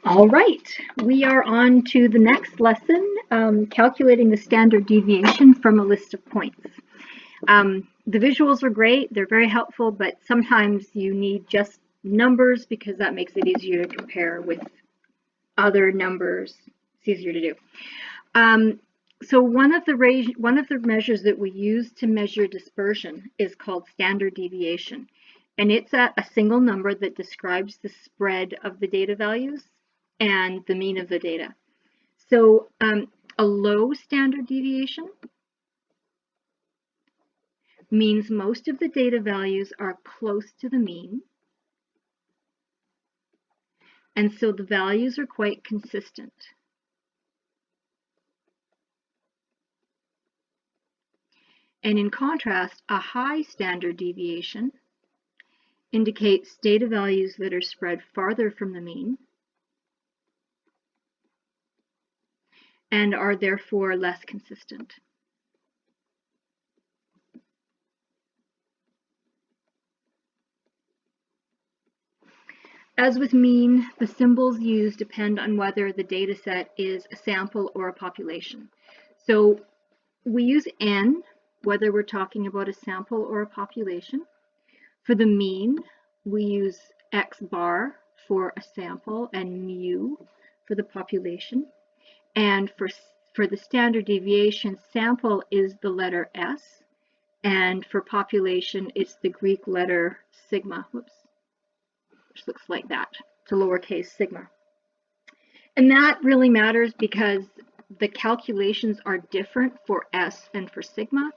All right, we are on to the next lesson, calculating the standard deviation from a list of points. The visuals are great, they're very helpful, but sometimes you need just numbers because that makes it easier to compare with other numbers. It's easier to do. So one of the measures that we use to measure dispersion is called standard deviation, and it's a single number that describes the spread of the data values and the mean of the data. So a low standard deviation means most of the data values are close to the mean, and so the values are quite consistent. And in contrast, a high standard deviation indicates data values that are spread farther from the mean and are therefore less consistent. As with mean, the symbols used depend on whether the data set is a sample or a population. So we use n, whether we're talking about a sample or a population. For the mean, we use x bar for a sample and mu for the population. And for the standard deviation, sample is the letter S, and for population, it's the Greek letter sigma, which looks like that, to lowercase sigma. And that really matters because the calculations are different for S and for sigma.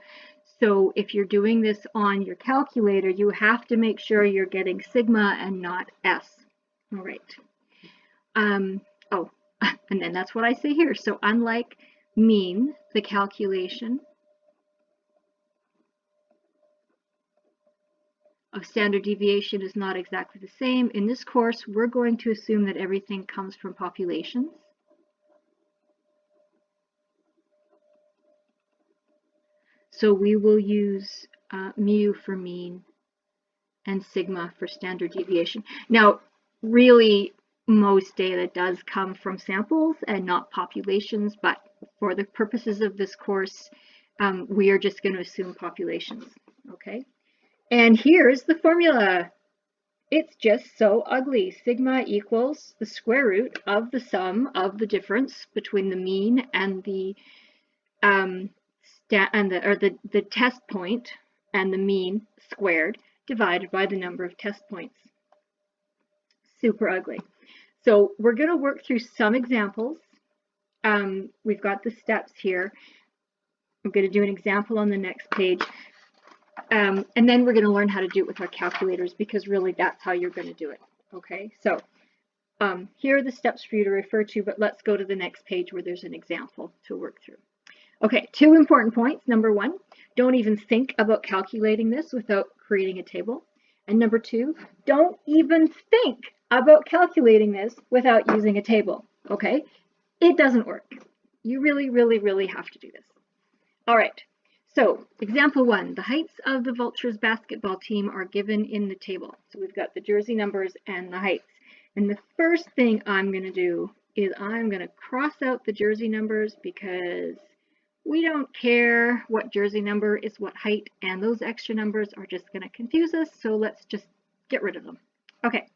So if you're doing this on your calculator, you have to make sure you're getting sigma and not S. All right. Oh, and then that's what I say here. So unlike mean, the calculation of standard deviation is not exactly the same. In this course, we're going to assume that everything comes from populations. So we will use mu for mean and sigma for standard deviation. Now, really, most data does come from samples and not populations, but for the purposes of this course, we are just going to assume populations, okay? And here's the formula. It's just so ugly. Sigma equals the square root of the sum of the difference between the mean and the test point and the mean squared divided by the number of test points. Super ugly. So we're going to work through some examples. We've got the steps here. I'm going to do an example on the next page. And then we're going to learn how to do it with our calculators because really that's how you're going to do it. Okay, so here are the steps for you to refer to, but let's go to the next page where there's an example to work through. Okay, 2 important points. Number 1, don't even think about calculating this without creating a table. And number 2, don't even think about calculating this without using a table. Okay, it doesn't work. You really, really, really have to do this. All right. So, example 1, the heights of the Vultures basketball team are given in the table. So we've got the jersey numbers and the heights. And the first thing I'm going to do is I'm going to cross out the jersey numbers because we don't care what jersey number is what height, and those extra numbers are just going to confuse us, so let's just get rid of them. Okay.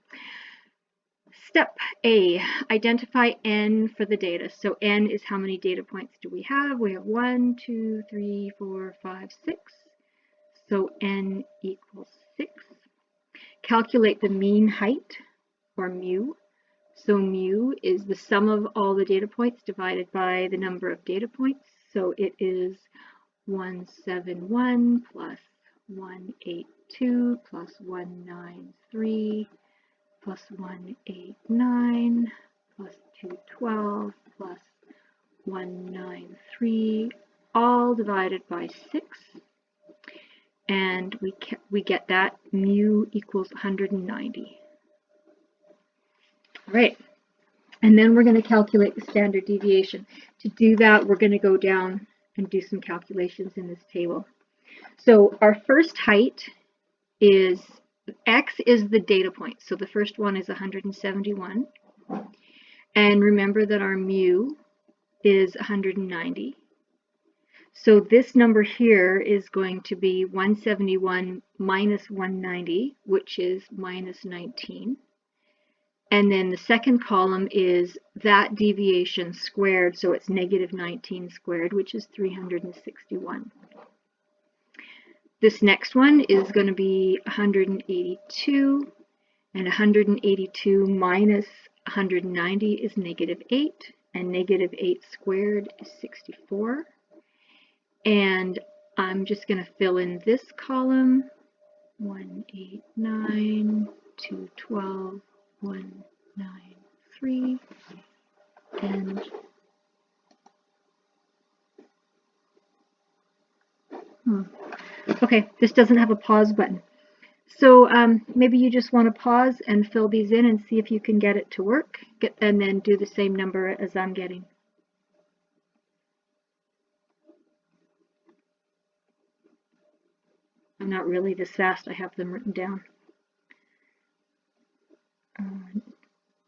Step A, identify n for the data. So n is how many data points do we have? We have 1, 2, 3, 4, 5, 6. So n equals 6. Calculate the mean height, or mu. So mu is the sum of all the data points divided by the number of data points. So it is 171 plus 182 plus 193 plus 189 plus 212 plus 193, all divided by 6. And we get that mu equals 190. All right. And then we're going to calculate the standard deviation. To do that, we're going to go down and do some calculations in this table. So our first height is, x is the data point. So the first one is 171. And remember that our mu is 190. So this number here is going to be 171 minus 190, which is minus 19. And then the second column is that deviation squared, so it's negative 19 squared, which is 361. This next one is going to be 182, and 182 minus 190 is negative 8, and negative 8 squared is 64. And I'm just going to fill in this column, 189, 212, 193, and okay, this doesn't have a pause button. So maybe you just want to pause and fill these in and see if you can get it to work, and then do the same number as I'm getting. I'm not really this fast, I have them written down.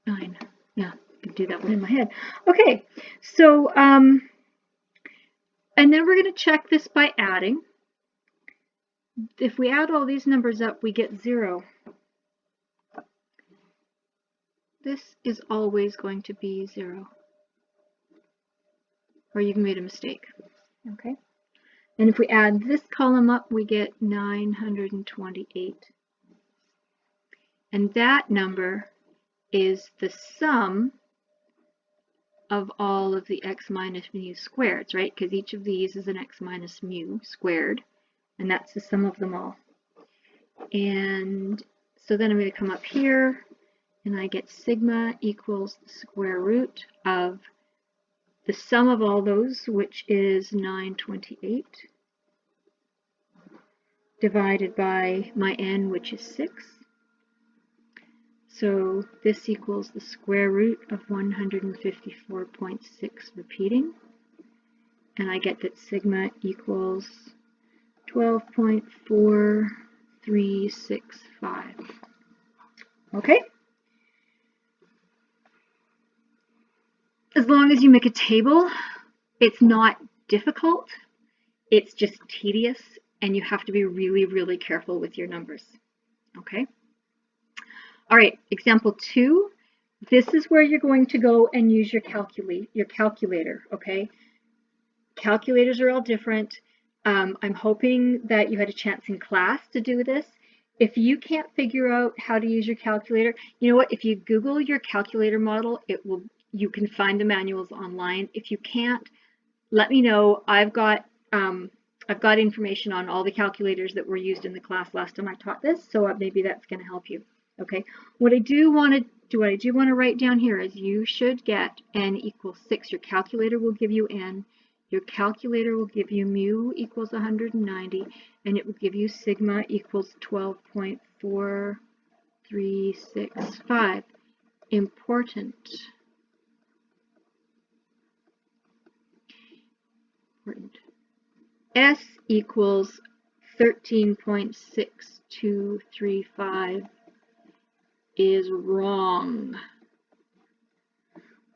9, yeah, I can do that one in my head. Okay, so, and then we're going to check this by adding. If we add all these numbers up, we get 0. This is always going to be 0. Or you've made a mistake. Okay? And if we add this column up, we get 928. And that number is the sum of all of the x minus mu squareds, right? Because each of these is an x minus mu squared. And that's the sum of them all. And so then I'm going to come up here, and I get sigma equals the square root of the sum of all those, which is 928, divided by my n, which is 6. So this equals the square root of 154.6 repeating. And I get that sigma equals 12.4365. Okay? As long as you make a table, it's not difficult. It's just tedious, and you have to be really, really careful with your numbers. Okay? All right, example 2. This is where you're going to go and use your calculator, okay? Calculators are all different. I'm hoping that you had a chance in class to do this. If you can't figure out how to use your calculator, you know what? If you Google your calculator model, you can find the manuals online. If you can't, let me know. I've got information on all the calculators that were used in the class last time I taught this, so maybe that's going to help you. Okay. What I do want to write down here is you should get n equals 6. Your calculator will give you n. Your calculator will give you mu equals 190, and it will give you sigma equals 12.4365. Important. S equals 13.6235 is wrong.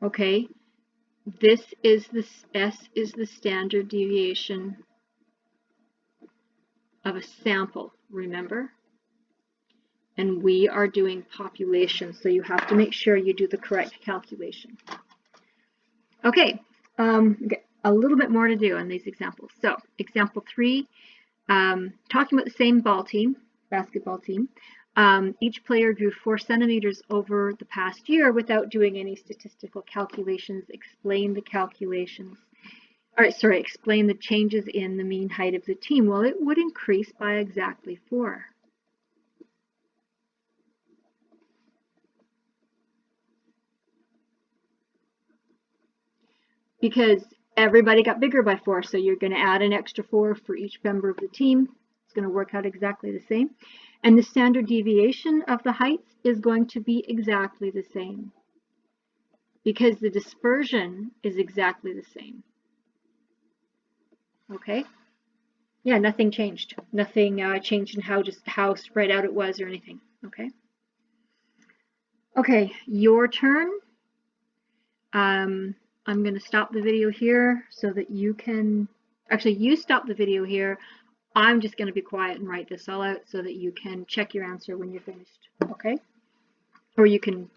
Okay, this is S is the standard deviation of a sample, remember? And we are doing population, so you have to make sure you do the correct calculation. Okay, a little bit more to do on these examples. So, example 3, talking about the same basketball team. Each player grew 4 centimeters over the past year without doing any statistical calculations. Explain the calculations. Explain the changes in the mean height of the team. Well, it would increase by exactly 4. Because everybody got bigger by 4, so you're going to add an extra 4 for each member of the team. It's going to work out exactly the same. And the standard deviation of the heights is going to be exactly the same, because the dispersion is exactly the same. Okay? Yeah, nothing changed. Nothing changed in how spread out it was or anything. Okay? Okay, your turn. I'm going to stop the video here so that you can, actually you stop the video here. I'm just going to be quiet and write this all out so that you can check your answer when you're finished, okay? Or you can,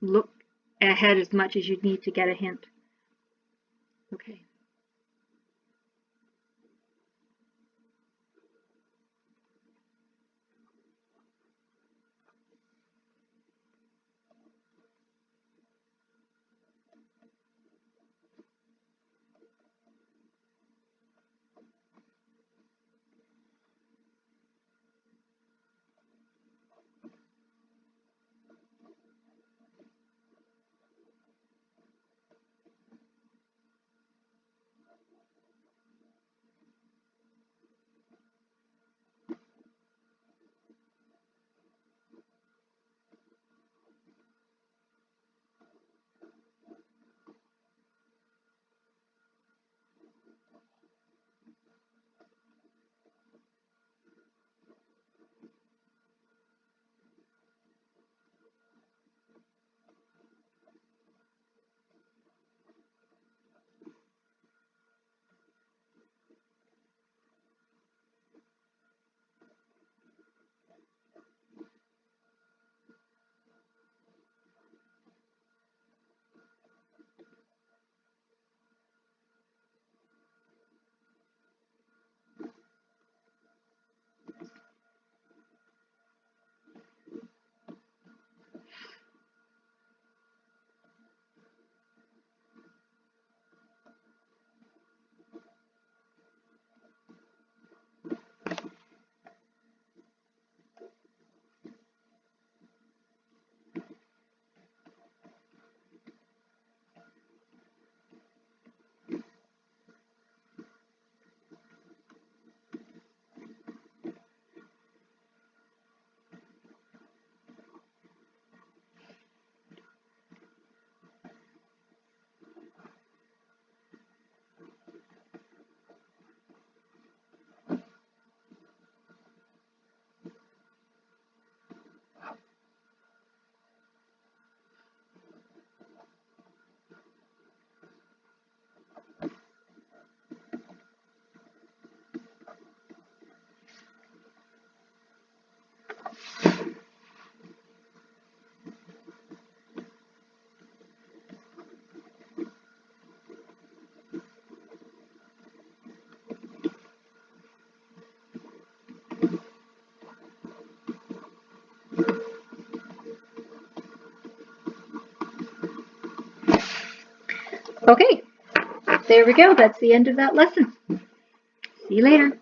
look ahead as much as you need to get a hint. Okay. Okay, there we go. That's the end of that lesson. See you later.